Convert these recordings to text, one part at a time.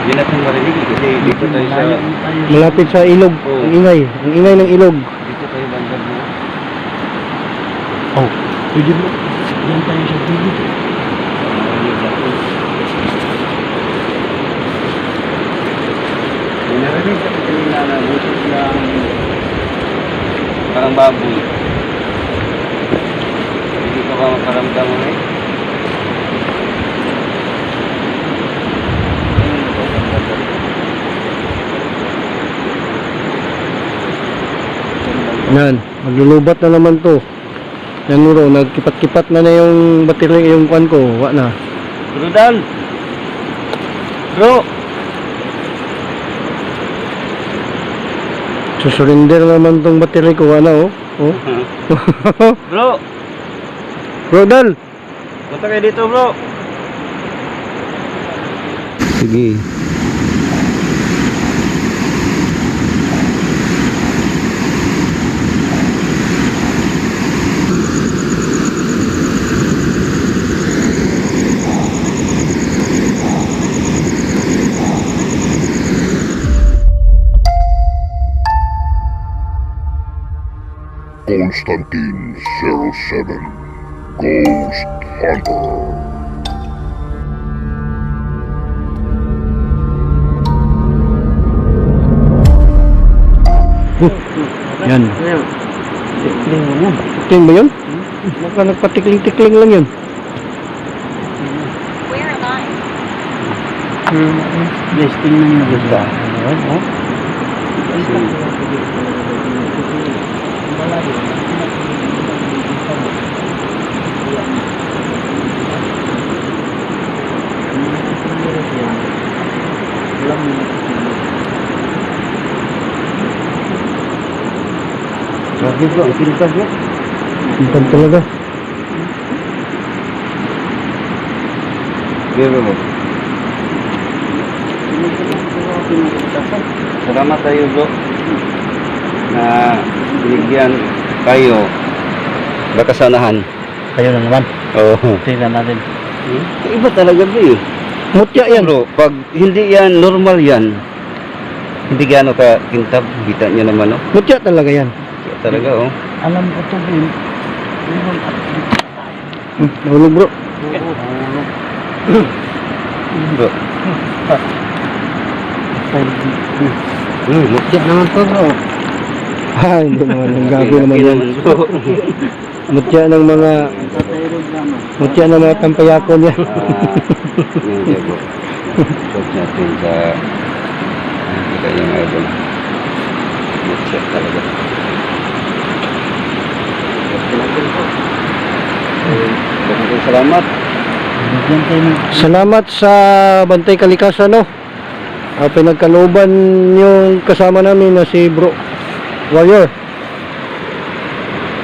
Hindi natin marinig kasi dito tayo sa... Malapit sa ilog. Oo. Ang ingay. Ang ingay ng ilog. Dito tayo bandar mo. Oh. Pwede mo. Yan tayo sa ilog. May narinig kasi kanina na busos ng parang baboy. Hindi ka ba makaramdam mo eh? Yan. Maglulubat na naman to. Yan bro. Nagkipat-kipat na yung battery yung kwan ko. Wa na. Bro Dan! Bro! Susurrender naman tong battery ko. Wa na oh. Oh. Bro! Bro Dal. Punta kayo dito bro! Sige. Constantine 07 Ghost Hunter. Yan. Tikling mo yan. Tikling ba yun? Baka nagpatikling-tikling lang yun. Where am I? Blessing na yun. Basta. Oh. Grabe bro, ang pintas bro. Pintas talaga. Grabe bro. Salamat tayo bro na binigyan kayo bakasanahan. Kayo na naman. Oo. Tingnan natin. Iba talaga bro eh. Mutya yan. Bro, pag hindi yan normal yan, hindi gaano ka kintab, kita nyo naman oh. Mutya talaga yan. Kaya talaga oh. Alam ko to bro. Nahulog bro. Bro. Mutya naman to bro. Ah, hindi naman. Ang gabi naman yan. bro. Mutya ng mga mutya ng mga tampayakon yan. Yun siya bro. Shot natin sa kanyang idol. Shot talaga. Salamat. Salamat sa Bantay Kalikasan no. Pinagkalooban yung kasama namin na si Bro Warrior.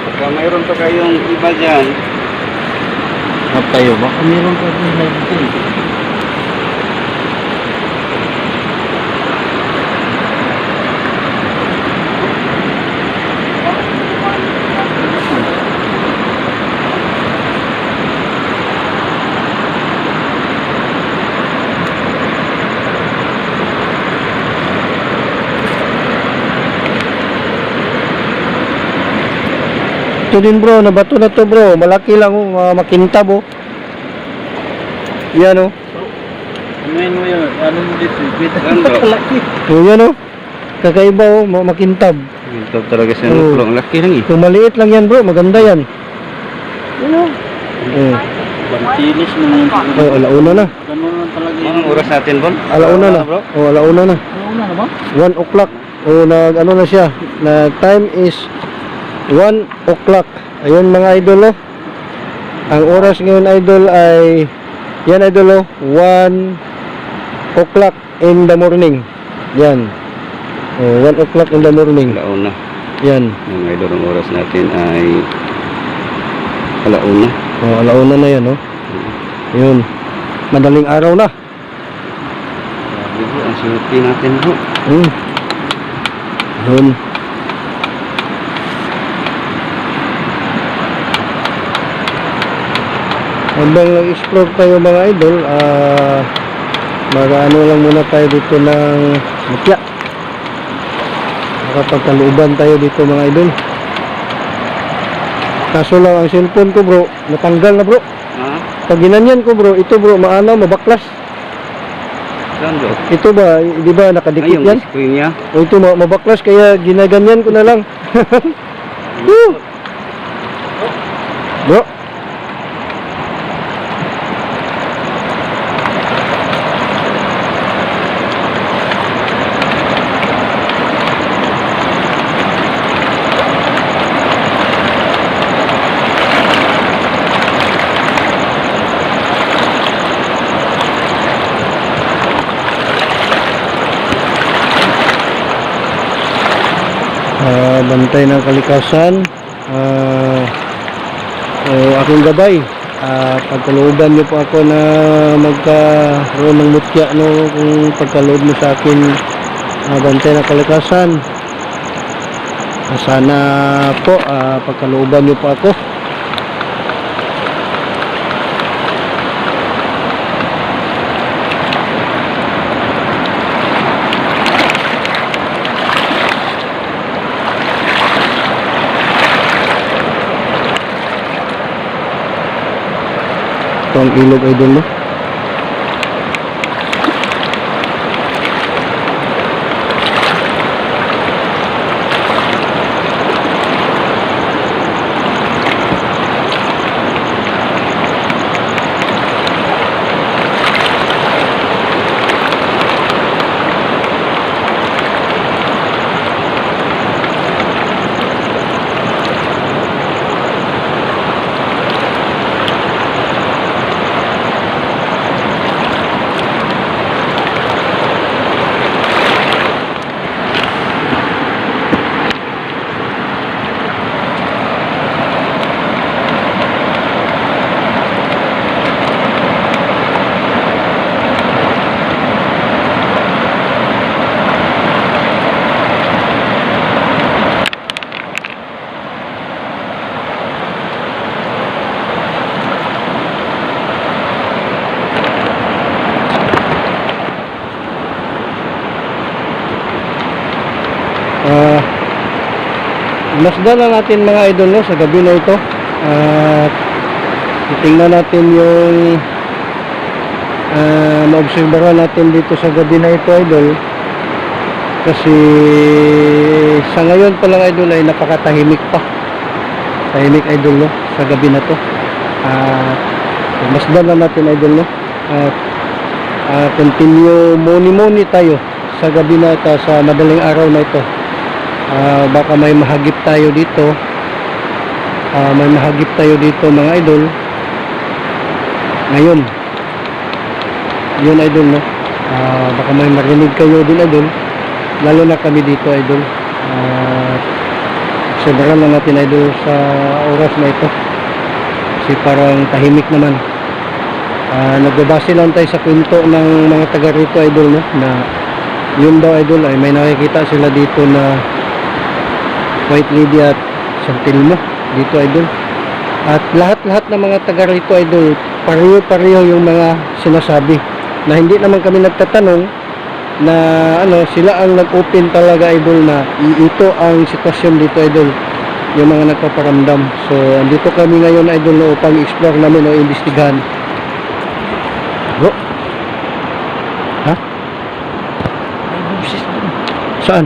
Baka mayroon pa kayong iba dyan. At tayo, baka meron pa din live din. Ito din bro, nabato na to bro. Malaki lang oh, makintab oh. Yan oh. Ano yun? Ano mo dito? Yan bro. So yan oh. Kakaiba oh, makintab. Ito talaga siya Oo. ng laki lang eh. Kung maliit lang yan bro, maganda yan. Yan oh. Bantilis naman. Oh, alauna na. Ganun lang talaga yun. Anong oras natin, Bon? Alauna na. bro? Oh, alauna na. Alauna na ba? 1 o'clock. Oh, nag ano na siya. Na time is 1 o'clock. Ayun mga idol oh. Ang oras ngayon idol ay yan idol oh, 1 o'clock in the morning. Yan. Oh, 1 o'clock in the morning. Alauna. Yan. Ang idol, ang oras natin ay alauna. Oh, alauna na yan oh. Yun. Madaling araw na. Grabe bro, ang suti natin bro. Yun. Habang nag-explore tayo mga idol, Mag-ano lang muna tayo dito ng mutya. Makapagkaluban tayo dito mga idol. Kaso lang ang cellphone ko bro, natanggal na bro. Ha? Pag ginanyan ko bro, ito bro, maanaw, mabaklas. Saan bro? Ito ba, di ba nakadikit Ayun, yan? screen niya. O ito mabaklas kaya ginaganyan ko na lang. Woo! Bro. Bantay ng kalikasan, aking gabay. Pagkalooban niyo po ako na magkaroon ng mutya, no, kung pagkaloob mo sa akin, bantay ng kalikasan. Sana po pagkalooban niyo po ako. Ito ang ilog idol mo. Masdan na natin mga idol, no, sa gabi na ito. At titingnan natin yung maobserbahan natin dito sa gabi na ito idol. Kasi sa ngayon pa lang idol ay napakatahimik pa. Tahimik idol, no, sa gabi na to. Masdan na natin idol, no. At continue muni tayo sa gabi na ito, sa madaling araw na ito. Baka may mahagip tayo dito, mga idol ngayon. Yun idol, no. Baka may marinig kayo din idol, lalo na kami dito idol. Sobrang lang natin idol sa oras na ito kasi parang tahimik naman. Nagbabase lang tayo sa kwento ng mga taga rito idol, no, na yun daw idol ay may nakikita sila dito na White Lady at San Telmo dito idol. At lahat ng mga taga rito idol, pareho yung mga sinasabi, na hindi naman kami nagtatanong na sila ang nag-open talaga idol na ito ang sitwasyon dito idol, yung mga nagpaparamdam. So andito kami ngayon idol, no, upang explore namin o imbestigahan. Bro, ha? Saan?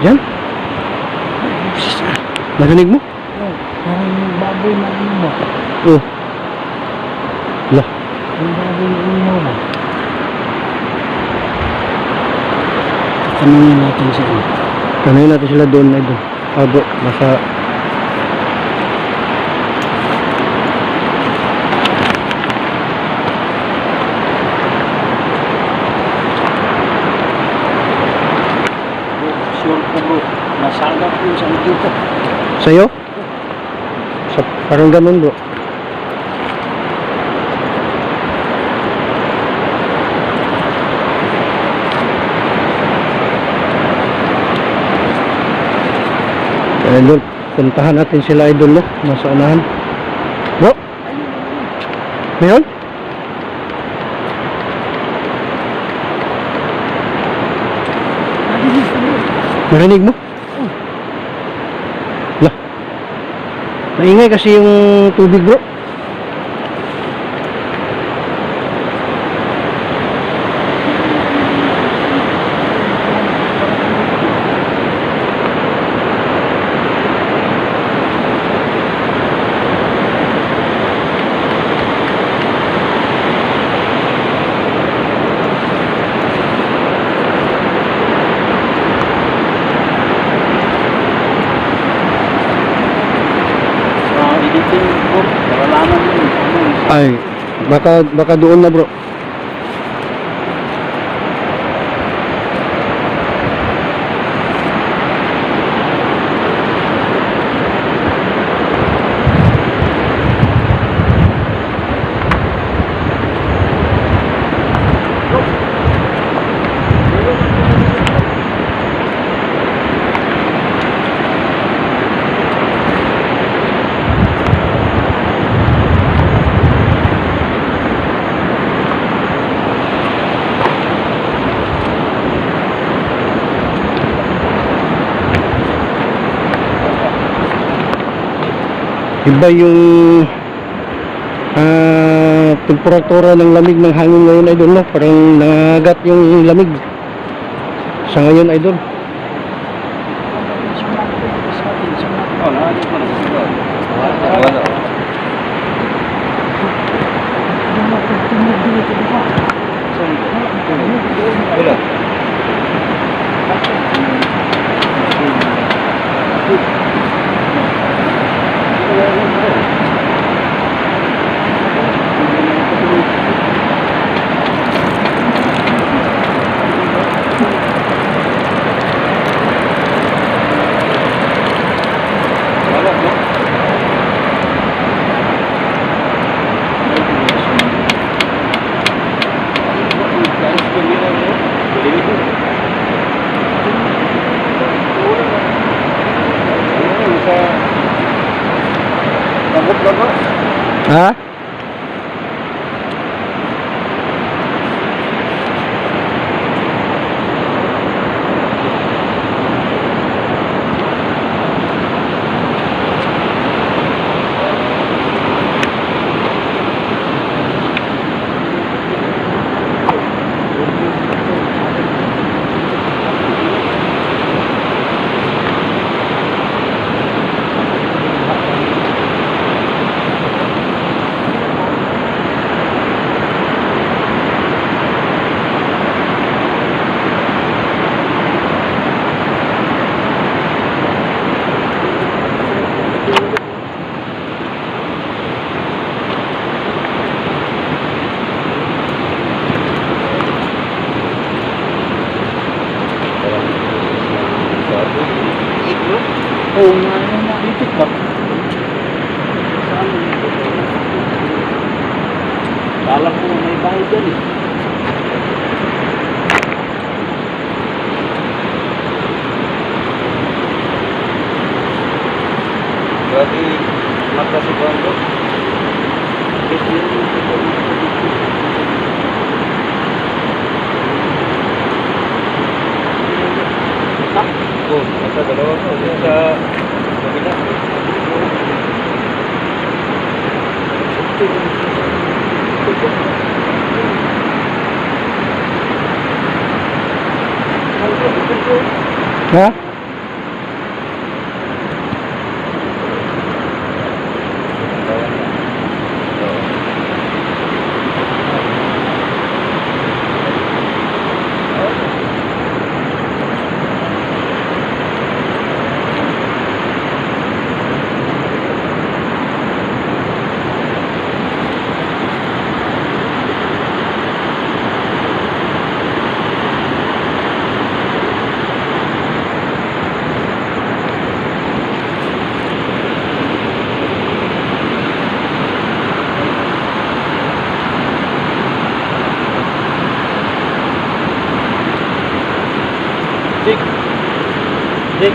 Diyan? Narinig mo? Oo, parang baboy na mo. Oh. Lah. Yung baboy na ihaw ba? Tanungin natin sila. Tanungin natin sila doon na doon. Bro, nasa... Sure ko bro, nasagap yun sa dito. Sa'yo? Parang ganun bro. Idol, puntahan natin sila idol, no? Nasa unahan. Bro? Ngayon? Narinig mo? Lah. Maingay kasi yung tubig, bro. Editing ko, nalalaman mo yun. Ay, baka doon na, bro. Iba yung temperatura ng lamig ng hangin ngayon, idol, no? Parang nangagat yung lamig sa ngayon, idol. Oh, nakakit mo na sa sigod. Wala. Wala. Ha? Oo nga naman nakipit ba? Saan? Kala ko may bahay dyan eh. Grabe, mata si Bando. Oh, nasa dalawa ko. Sa kabila. Ha? Jake. Jake.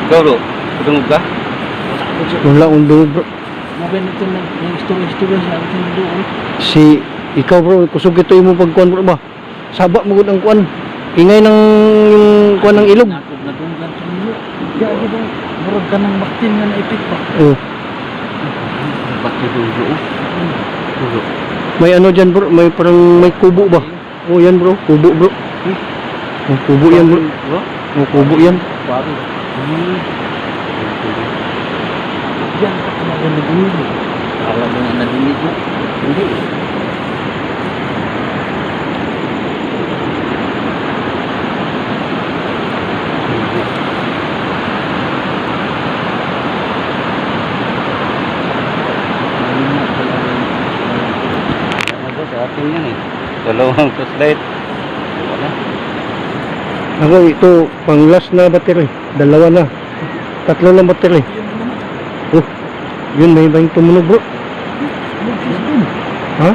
Ikaw bro, tutungog ka? Wala ko siya. Wala akong dungog bro. Mabay na ito na yung istorya sa akin doon. Si ikaw bro, kusog ito yung pagkuan bro ba? Saba mo gud ang kuan. Ingay ng yung kuan ng ilog. Nakog na doon lang sa iyo. Diya, di ba? Murag ka ng baktin nga naipit ba? Oh, Ba't yung dulo? Dulo. may ano diyan bro, may parang may kubo ba? Oh, yan bro, kubo bro. Oh, kubo yan bro. Bro? Oh, kubo yan. Bago. Yan, talaga nag-uwi. Alam mo nga nadinig mo. Hindi. Ano sa atin yan eh. Dalawang flashlight. Wala. Ako ito, pang last na battery. Dalawa na. Tatlo lang battery. Oh, yun may bang tumunog bro. Ha?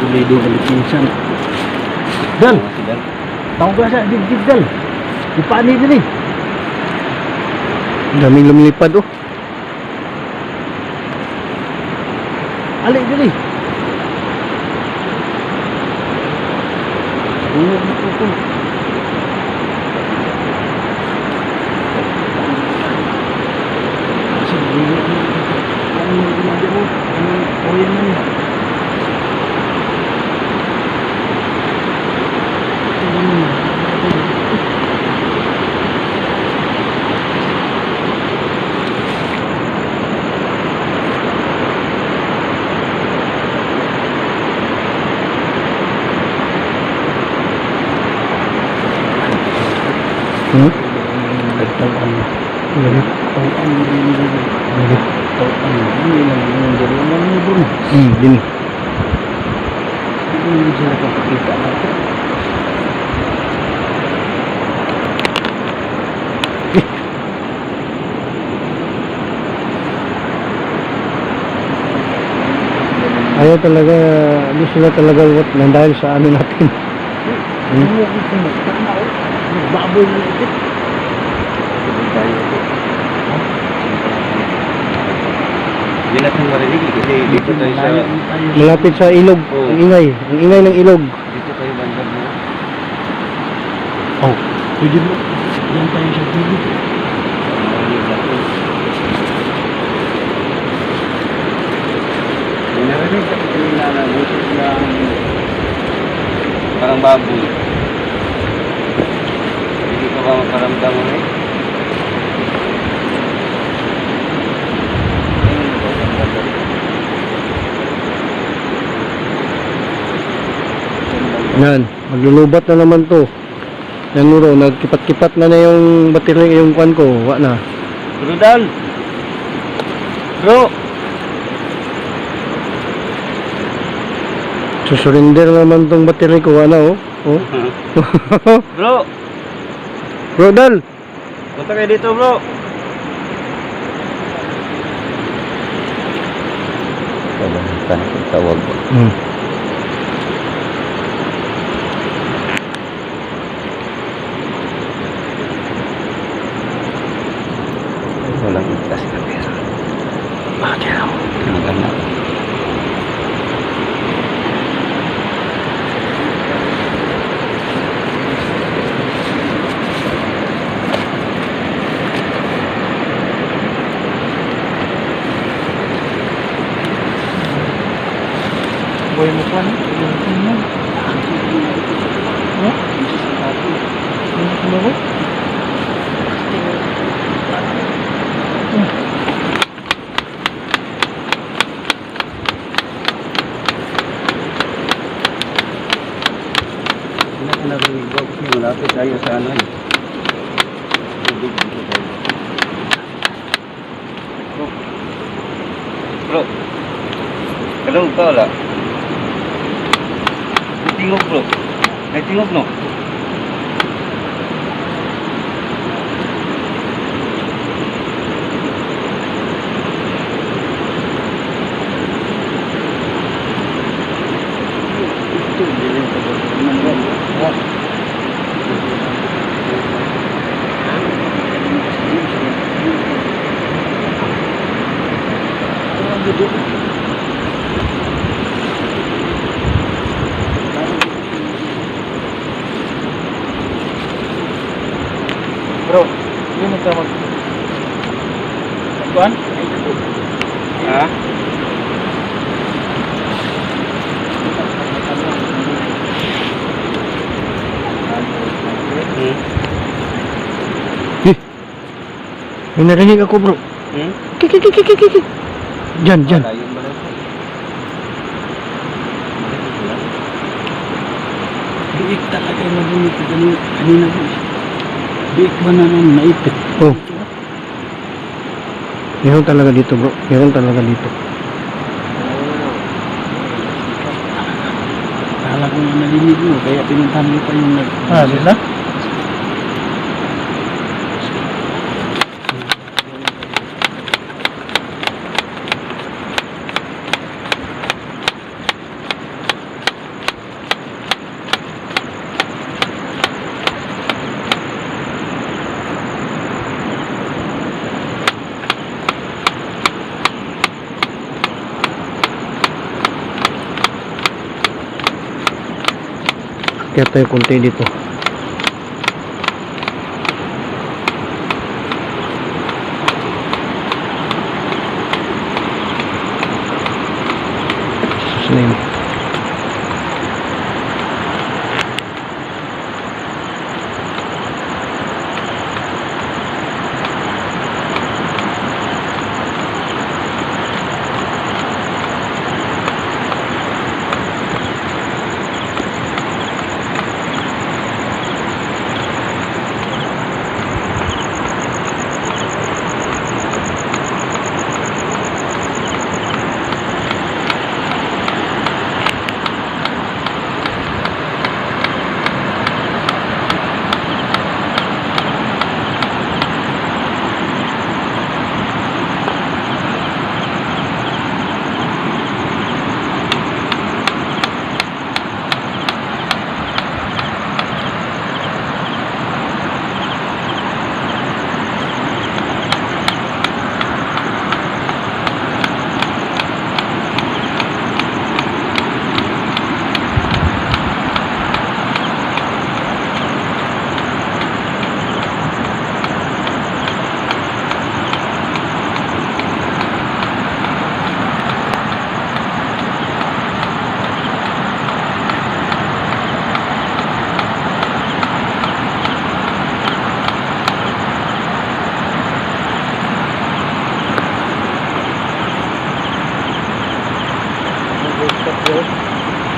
Pulido balik pinsan. Dan, tahu gak sih dikit dan. Di pani ini. Daming lumilipad oh. Alik ini. Oh, itu. Oh, yang ini. Hmm? Tauan. Galit. Tauan ini. Galit. Tauan ini yang jadi orang ni pun. Gini. Ini bisa kita nak. Ayaw talaga, hindi sila talaga nang dahil sa ano natin. Ini kita nak tahu. Baboy ni itu. Hindi natin marinig eh, kasi dito tayo sa... Malapit sa ilog, ang ingay. Ang ingay ng ilog. Dito tayo bandang mo. Oh. Pwede mo. Yan tayo sa tubig. Narinig ka kanina na boses ng parang baboy. Hindi ka ba makaramdam mo eh? Yan, maglulubat na naman to. Yan bro, nagkipat-kipat na yung battery yung kwan ko. Wa na. Bro Dan! Bro! Susurrender naman tong battery ko. Wa na oh. Oh. Bro! Bro Dal! Punta kayo dito bro! Tawag ko. Walang itas na pera. Bakit ako? Maganda. Boy mo pa ni. Ano? Ano ba? Hindi ko narinig bro kasi malapit tayo sa ano eh. Tubig dito tayo. Bro. Bro. Kalong ka wala? May tingog bro. May tingog no? Bro, yun ito mag... Kuan? Ha? May narinig ako bro. Hmm? Kiki. Diyan. Wala, yun ba lang? Biik talaga yung nabunit ko kanina po. Biik ba na nun naipit? Oh. Meron talaga dito bro. Meron talaga dito. Kala ko nga nalinig mo, kaya pinuntahan mo pa yung nag... sila? Kaya tayo konti dito. Slim.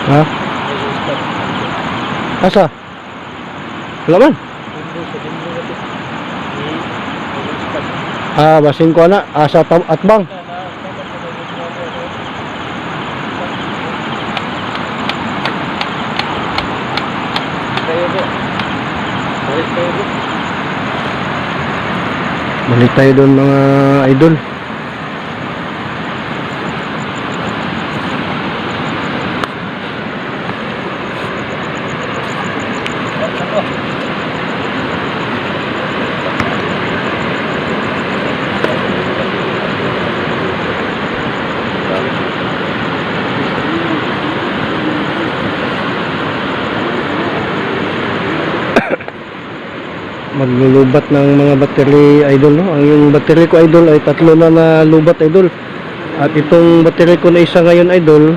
Ha? Asa? Wala man. Basin ko na. Asa atbang. Balik tayo doon mga idol. Maglulubat ng mga battery idol, no? Ang yung battery ko idol ay 3 na lubat idol. At itong battery ko na isa ngayon idol,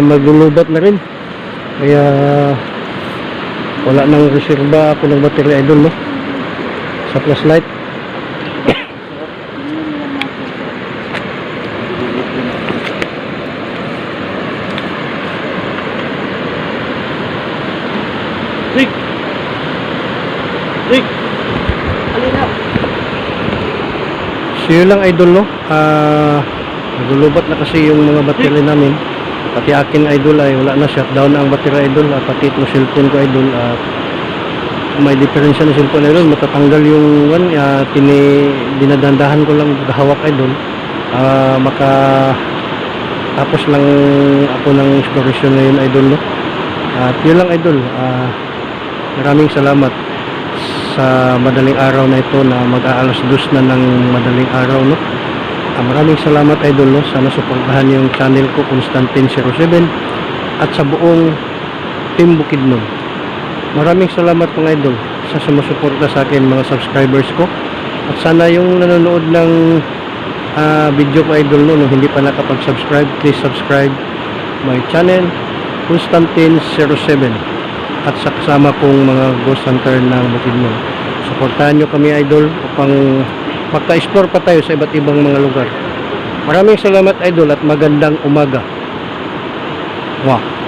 maglulubat na rin. Kaya wala nang reserba ako ng battery idol, no? Sa flashlight. Rick! Alina! So yun lang idol, no? Naglulubat na kasi yung mga battery namin. Pati akin idol ay wala na, shutdown na ang battery idol. Pati itong cellphone ko idol, may diferensya ng cellphone idol, matatanggal yung dinadandahan ko lang hawak idol. Tapos lang ako ng exploration na yun idol, no? At yun lang idol, maraming salamat sa madaling araw na ito na mag-aalas 2 na ng madaling araw, no? Maraming salamat idol, no? Sana suportahan yung channel ko Constantine07 at sa buong Team Bukidnon. Maraming salamat mga idol sa sumusuporta sa akin, mga subscribers ko. At sana yung nanonood ng video ko idol no, hindi pa nakapag-subscribe, please subscribe my channel, Constantine07, at sa kasama kong mga ghost hunter ng Bukidnon. Suportahan nyo kami idol upang magka-explore pa tayo sa iba't ibang mga lugar. Maraming salamat idol at magandang umaga. Wow.